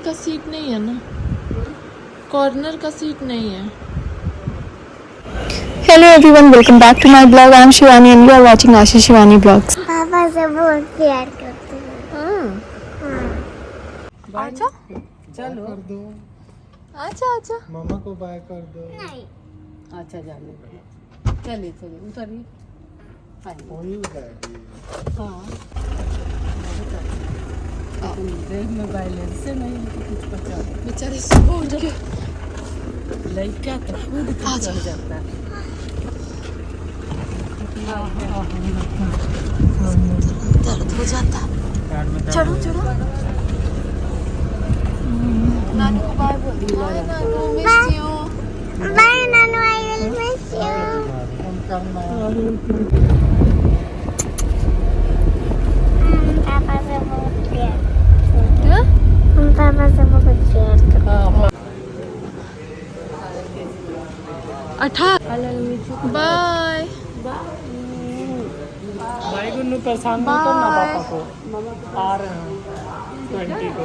का सीट नहीं है ना, कॉर्नर का सीट नहीं है। Hello everyone, welcome back to my blog. I am Shivani and you are watching Ashish Shivani Vlogs. पापा से बहुत प्यार करते हैं। आजा चलो कर दो, आजा आजा। मामा को बाय कर दो। नहीं, अच्छा जाने दो, चलिए चलिए उतरिए। वही उठाएगी। हाँ देख में बैलेंस से नहीं कुछ पता बेचारे सुबह उठ के लड़का तो खुद खुश हो जाता है। दर्द हो जाता। चढ़ो चढ़ो। नानू को बाय बोल दो। बाय नानू, मिस यू। बाय नानू, आई विल मिस यू। पापा से बहुत प्यार। क्या? हम पापा से बहुत प्यार करते हैं। अठा बाय भाई गुन्नू परेशान नहीं करना पापा को, आ रहे हैं 20 को।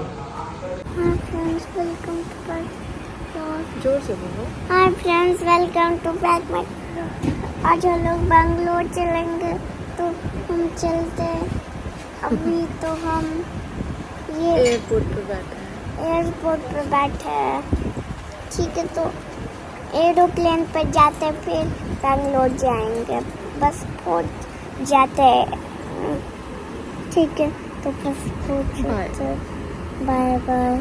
Hi friends, welcome to back my जोर से बोलो। Hi friends, welcome to back my. आज हम लोग बैंगलोर चलेंगे, तो हम चलते हैं। अभी तो हम ये एयरपोर्ट पे बैठे हैं। एयरपोर्ट पे बैठे हैं, ठीक है। तो एरोप्लेन पर जाते फिर बैंगलोर जाएंगे, बस पहुंच जाते हैं, ठीक है। तो बस पहुंचते, बाय बाय।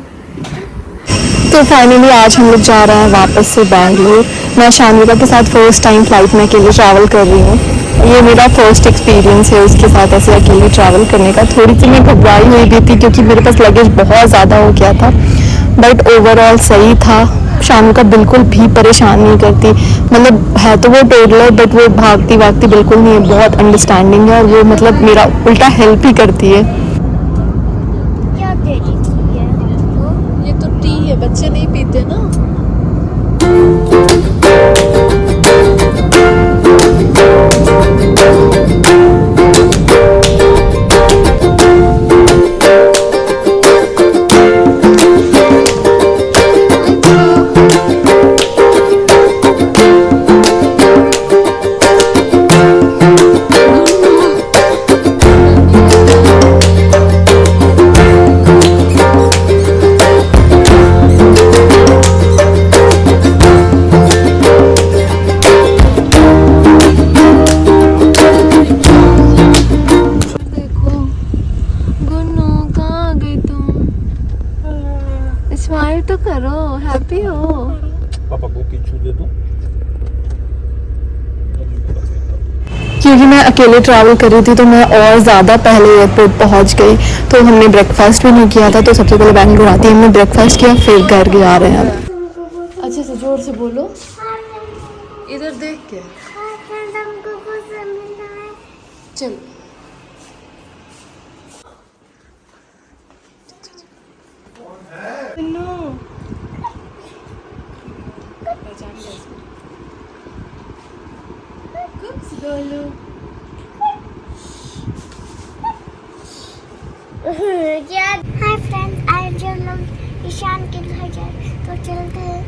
तो फाइनली आज हम लोग जा रहे हैं वापस से बैंगलोर। मैं शानविका के साथ फर्स्ट टाइम फ्लाइट में अकेले ट्रैवल कर रही हूँ। ये मेरा फर्स्ट एक्सपीरियंस है उसके साथ ऐसे अकेले ट्रैवल करने का। थोड़ी सी मैं घबराई हुई भी थी क्योंकि मेरे पास लगेज बहुत ज़्यादा हो गया था, बट ओवरऑल सही था। शानविका बिल्कुल भी परेशान नहीं करती, मतलब है तो वो टोडलर बट वो भागती भागती बिल्कुल नहीं है, बहुत अंडरस्टैंडिंग है और वो मतलब मेरा उल्टा हेल्प ही करती है। क्या दे रही है? ये तो टी है, बच्चे नहीं पीते ना। स्माइल तो करो, हैप्पी हो। पापा को किचू दे दो। क्योंकि मैं अकेले ट्रैवल कर रही थी तो मैं और ज़्यादा पहले एयरपोर्ट पहुंच गई, तो हमने ब्रेकफास्ट भी नहीं किया था। तो सबसे पहले बैंगलोर आते ही हमने ब्रेकफास्ट किया, फिर घर के आ रहे हैं। अच्छे से जोर से बोलो, इधर देख के। हाय फ्रेंड्स, हमको कुछ मिलना है। चलो क्या? हाय फ्रेंड्स, आज हम लोग ईशान के घर जाए तो चलते हैं।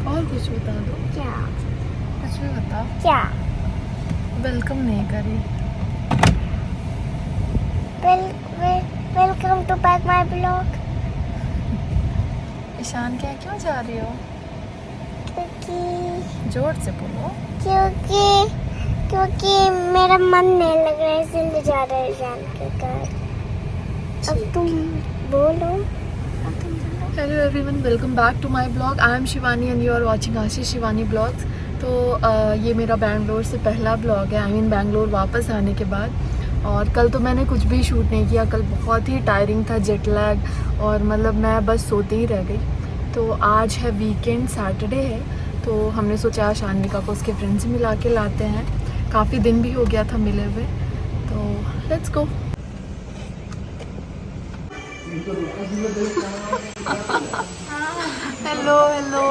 और कुछ बता दो, क्या कुछ भी बता। क्या? वेलकम नहीं करी। Welcome to back my blog. Ishaan क्या क्यों जा रही हो? क्योंकि जोर से बोलो। क्योंकि मेरा मन नहीं लग रहा है, इसलिए जा रहे हैं ईशान के घर। अब तुम बोलो। Hello everyone, welcome back to my blog. I am Shivani and you are watching Ashish Shivani blogs. तो ये मेरा बैंगलोर से पहला ब्लॉग है, आई मीन बैंगलोर वापस आने के बाद। और कल तो मैंने कुछ भी शूट नहीं किया, कल बहुत ही टायरिंग था, जेट लैग, और मतलब मैं बस सोती ही रह गई। तो आज है वीकेंड, सैटरडे है, तो हमने सोचा शानविका को उसके फ्रेंड से मिला के लाते हैं। काफ़ी दिन भी हो गया था मिले हुए, तो लेट्स गो। Hello hello.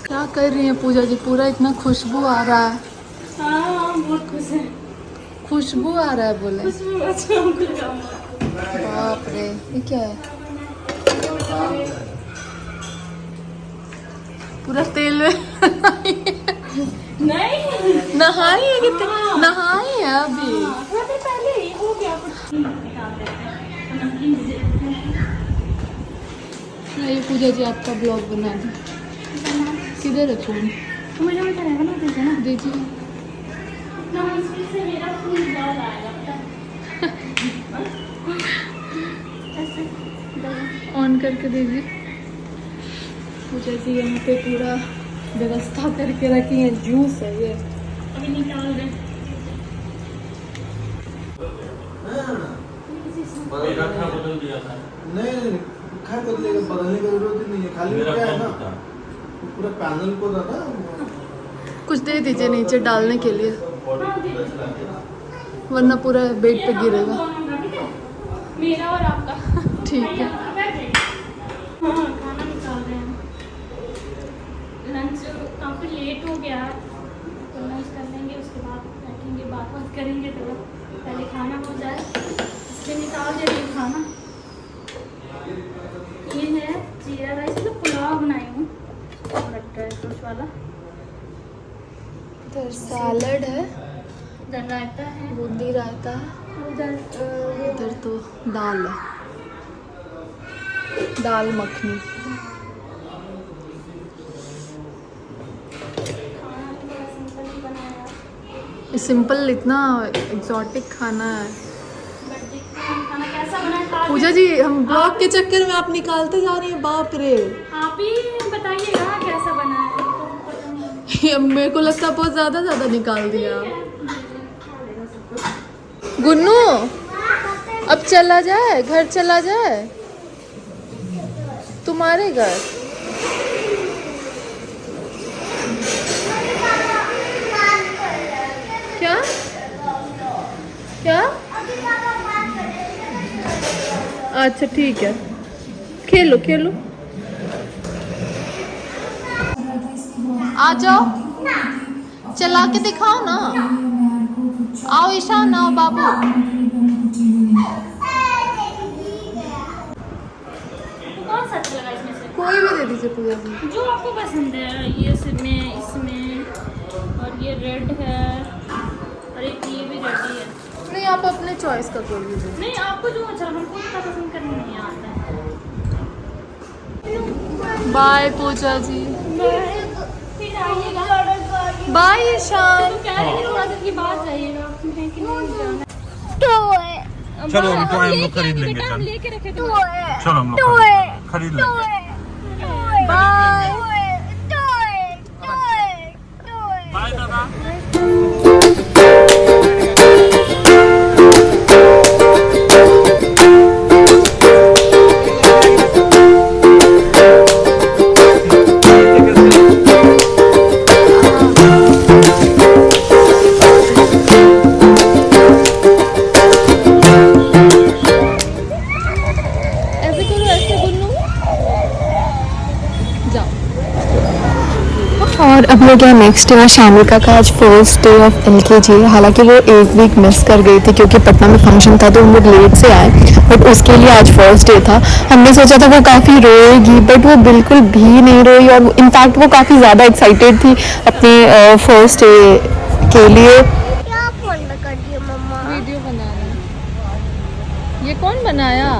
क्या कर रही हैं पूजा जी? पूरा इतना खुशबू आ रहा है। हाँ बहुत खुश है। खुशबू आ रहा है बोले। बाप रे, ये क्या है? पूरा तेल में नहीं नहाई है कितने नहाई है अभी। ये पूजा जी आपका ब्लॉग बना दो। किधर है फोन? दीजिए। ऑन करके दीजिए। पूजा जी यहाँ पे पूरा व्यवस्था करके रखी है। जूस है ये, अभी निकाल दे। बदल दिया था। नहीं खैर बदलने की जरूरत ही नहीं है, खाली क्या है ना पूरा पैनल को दादा कुछ दे दीजिए नीचे डालने के लिए, वरना पूरा बेड पे गिरेगा। मेरा और आपका ठीक है। खाना निकाल रहे हैं। लंच काफ़ी लेट हो गया है, तो लंच कर लेंगे, उसके बाद बैठेंगे, बात करेंगे। तो पहले खाना हो जाए, इसलिए निकाल दे रही खाना। ये है जीरा राइस, मतलब पुलाव बनाई हूँ ड्राई फ्रूट वाला। इधर सैलड है, इधर रायता है, बूंदी रायता है। इधर तो दाल है, दाल मखनी। सिंपल, इतना एग्जॉटिक खाना है। खाना कैसा बना है? पूजा जी हम ब्लॉग के चक्कर में आप निकालते जा रही हैं। बाप रे, आप ही बताइएगा कैसा बना है। मेरे को लगता है बहुत ज्यादा निकाल दिया। गुन्नू अब चला जाए, घर चला जाए तुम्हारे घर। क्या क्या? अच्छा ठीक है, खेलो खेलो। आ जाओ, चला के दिखाओ ना। आओ ईशान, आओ बाबू। कौन सा अच्छा लगा इसमें से? कोई भी दे दीजिए पूजा जी। जो आपको पसंद है। ये इसमें और ये रेड है, और एक ये भी रेड ही है। नहीं, आप अपने चॉइस का कोई भी दे दीजिए। नहीं, आपको जो अच्छा लगा, हमको इतना पसंद करने नहीं आता है। बाय पूजा जी, फिर आइएगा। बाय ईशान। तो कह रही थी थोड़ा देर की बात रहिएगा, है कि नहीं जाना। चलो हम तो हम लोग खरीद लेंगे। हम लेके रखे थे। चलो हम लोग खरीद लेंगे। बाय। बाय दादा। ऐसे करो, ऐसे गुन्नू जाओ। और अब लोग यहाँ नेक्स्ट डे है शामिका का। आज फर्स्ट डे ऑफ LKG। हालांकि वो एक वीक मिस कर गई थी क्योंकि पटना में फंक्शन था, तो हम लोग लेट से आए, बट उसके लिए आज फर्स्ट डे था। हमने सोचा था वो काफ़ी रोएगी, बट वो बिल्कुल भी नहीं रोई, और इनफैक्ट वो काफ़ी ज़्यादा एक्साइटेड थी अपने फर्स्ट डे के लिए। क्या फोन में कर दिया मम्मा? वीडियो बना रहे हैं। ये कौन बनाया?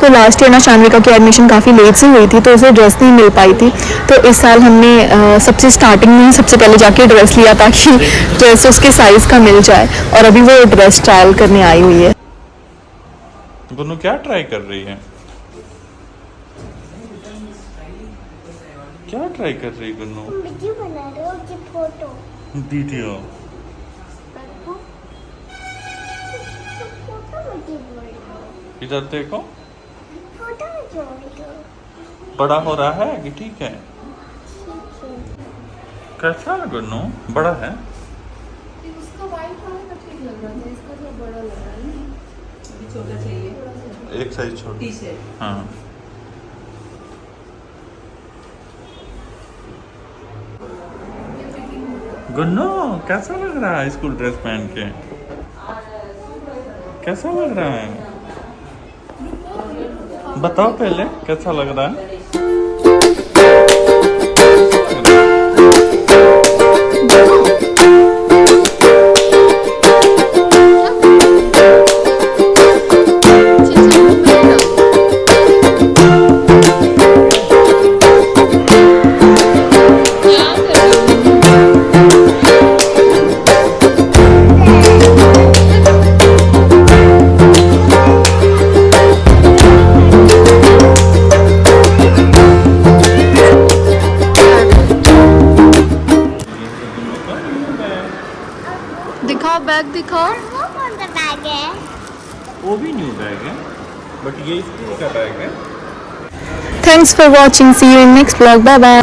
तो लास्ट ईयर ना शान्विका की एडमिशन काफ़ी लेट से हुई थी, तो उसे ड्रेस नहीं मिल पाई थी। तो इस साल हमने सबसे स्टार्टिंग में सबसे पहले जाके ड्रेस लिया ताकि ड्रेस उसके साइज़ का मिल जाए, और अभी वो ड्रेस ट्रायल करने आई हुई है। गुन्नू क्या ट्राई कर रही है? क्या ट्राई कर रही गुन्नू? वीडियो बना रहे हो कि फोटो? वीडियो। फोटो में क्यों बोल रहे हो? इधर देखो, फोटो में क्यों बोल रहे हो? बड़ा हो रहा है कि ठीक है? ठीक है। कैसा है गुन्नू? बड़ा है? उसका वाइट वाला का ठीक लग रहा था, इसका थोड़ा बड़ा लग रहा है ना। अभी छोटा चाहिए, एक साइज छोटी। हाँ गुन्नू कैसा लग रहा है स्कूल ड्रेस पहन के? कैसा लग रहा है? बताओ पहले कैसा लग रहा है? दिखाओ बैग दिखाओ। वो कौन सा बैग है? वो भी न्यू बैग है बट ये स्कूल का बैग है। Thanks for watching. See you in next vlog. Bye bye.